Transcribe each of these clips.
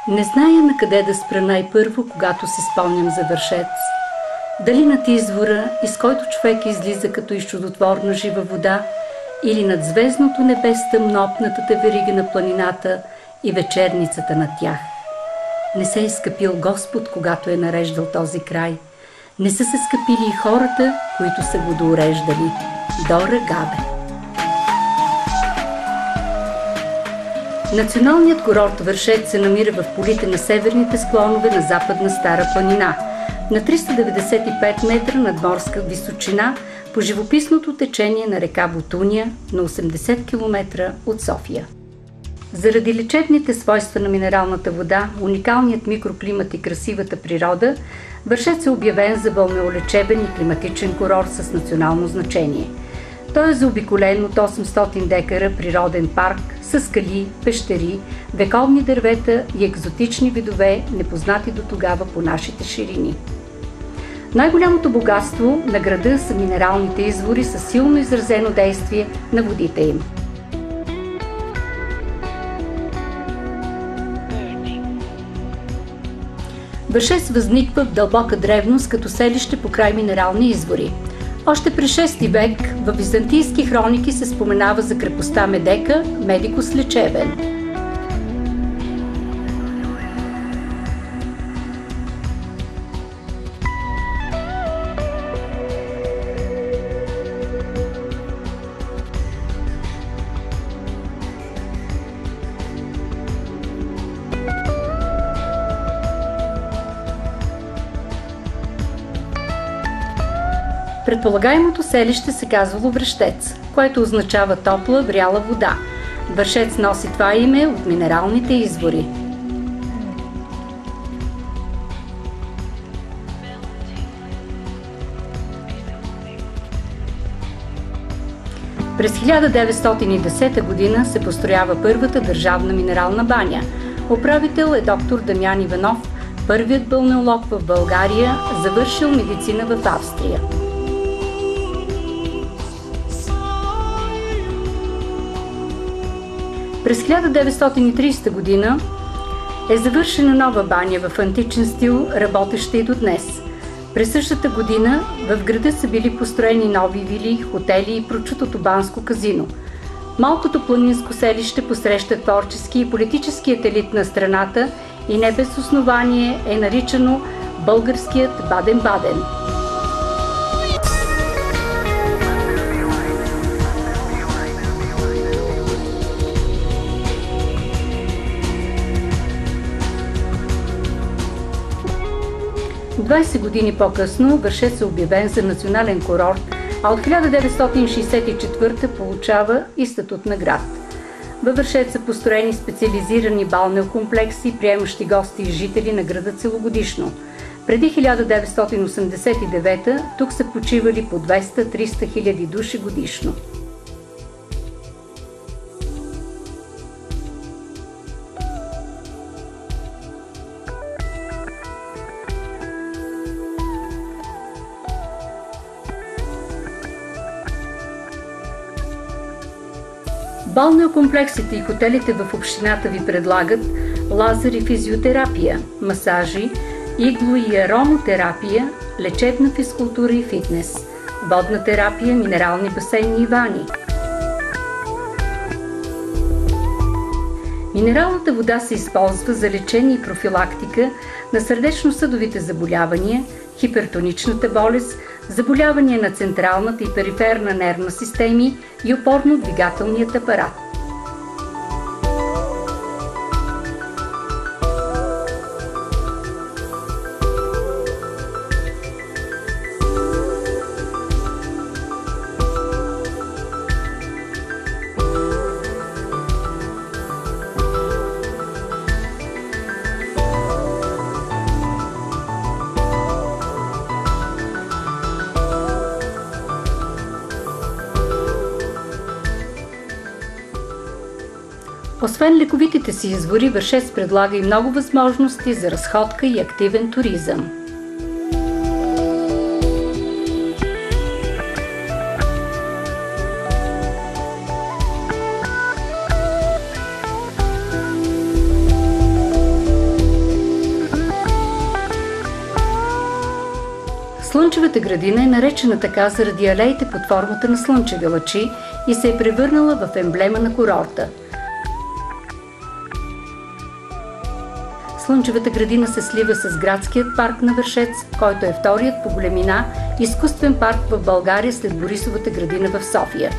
Не зная на къде да спра най-първо, когато си спомням за Вършец. Дали над извора, из който човек излиза като из чудотворна жива вода, или над звездното небе с тъмнопнатата верига на планината и вечерницата над тях. Не се е скъпил Господ, когато е нареждал този край. Не са се скъпили и хората, които са го доуреждали. Дора Габе. Националният курорт Вършец се намира в полите на северните склонове на Западна Стара планина, на 395 метра надморска височина по живописното течение на река Ботуния на 80 км от София. Заради лечебните свойства на минералната вода, уникалният микроклимат и красивата природа, Вършец е обявен за балнеолечебен и климатичен курорт с национално значение. Той е заобиколен от 800 декара природен парк с скали, пещери, вековни дървета и екзотични видове, непознати до тогава по нашите ширини. Най-голямото богатство на града са минералните извори със силно изразено действие на водите им. Вършец възниква в дълбока древност като селище покрай минерални извори. Още през 6 век в византийски хроники се споменава за крепостта Медека, медикус лечебен. Предполагаемото селище се казвало Връщец, което означава топла, вряла вода. Вършец носи това име от минералните извори. През 1910 година се построява първата държавна минерална баня. Управител е доктор Дамян Иванов, първият балнеолог в България, завършил медицина в Австрия. През 1930 година е завършена нова баня в античен стил, работеща и до днес. През същата година в града са били построени нови вили, хотели и прочутото банско казино. Малкото планинско селище посреща творчески и политическият елит на страната и не без основание е наричано българският Баден-Баден. – 20 години по-късно Вършец е обявен за национален курорт, а от 1964 получава и статут на град. Във Вършец са построени специализирани балнеокомплекси, приемащи гости и жители на града целогодишно. Преди 1989 тук са почивали по 200-300 хиляди души годишно. Балнеокомплексите и хотелите в общината ви предлагат лазер и физиотерапия, масажи, игло и аромотерапия, лечебна физкултура и фитнес, водна терапия, минерални басейни и вани. Минералната вода се използва за лечение и профилактика на сърдечно-съдовите заболявания, хипертоничната болест, заболявания на централната и периферна нервна системи и опорно-двигателният апарат. Освен лековитите си извори, Вършец предлага и много възможности за разходка и активен туризъм. Слънчевата градина е наречена така заради алеите под формата на слънчеви лъчи и се е превърнала в емблема на курорта. Слънчевата градина се слива с градският парк на Вършец, който е вторият по големина изкуствен парк в България след Борисовата градина в София.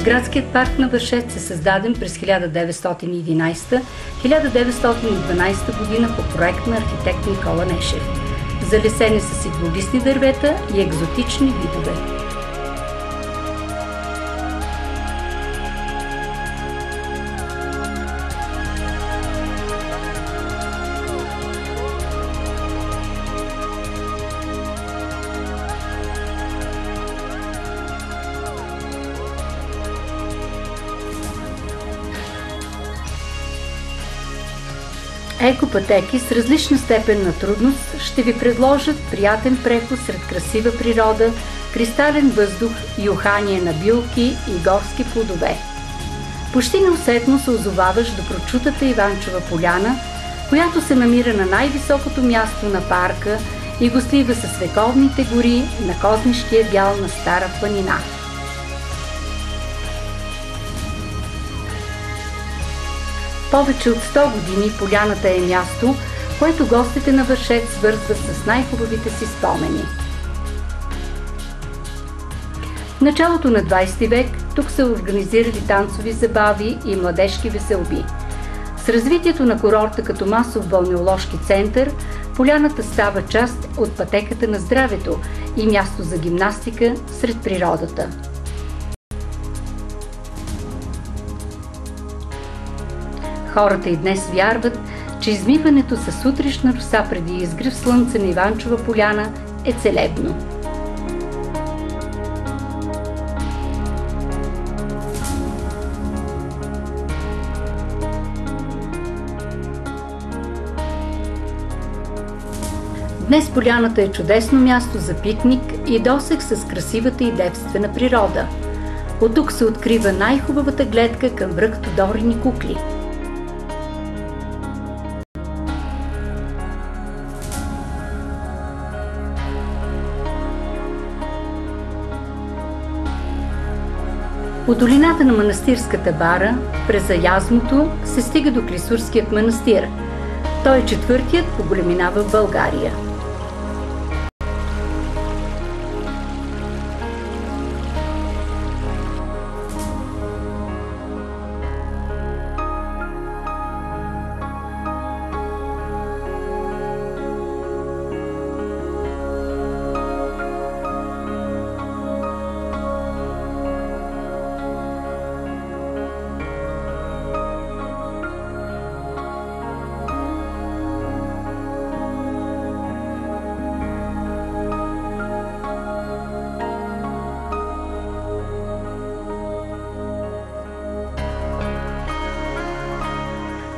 Градският парк на Вършец е създаден през 1911-1912 година по проект на архитект Никола Нешев. Залесени с иглолистни дървета и екзотични видове. Екопътеки с различна степен на трудност ще ви предложат приятен преход сред красива природа, кристален въздух и ухание на билки и горски плодове. Почти неусетно се озоваваш до прочутата Иванчова поляна, която се намира на най-високото място на парка и го слива с вековните гори на Кознишкия дял на Стара планина. Повече от 100 години поляната е място, което гостите на Вършец свързват с най-хубавите си спомени. В началото на 20 век тук са организирали танцови забави и младежки веселби. С развитието на курорта като масов балнеоложки център, поляната става част от пътеката на здравето и място за гимнастика сред природата. Хората и днес вярват, че измиването със утрешна роса преди изгрев слънце на Иванчова поляна е целебно. Днес поляната е чудесно място за пикник и досег с красивата и девствена природа. От тук се открива най-хубавата гледка към връх Тодорини кукли. От долината на Манастирската бара, през Аязмото, се стига до Клисурският манастир. Той е четвъртият по големина в България.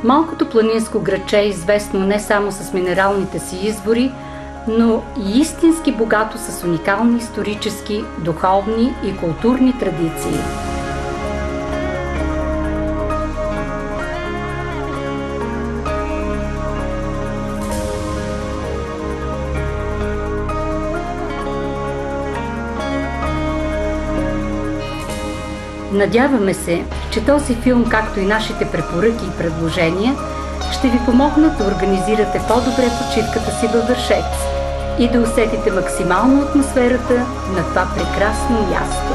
Малкото планинско градче е известно не само с минералните си извори, но и истински богато с уникални исторически, духовни и културни традиции. Надяваме се, че този филм, както и нашите препоръки и предложения, ще ви помогнат да организирате по-добре почивката си във Вършец и да усетите максимално атмосферата на това прекрасно място.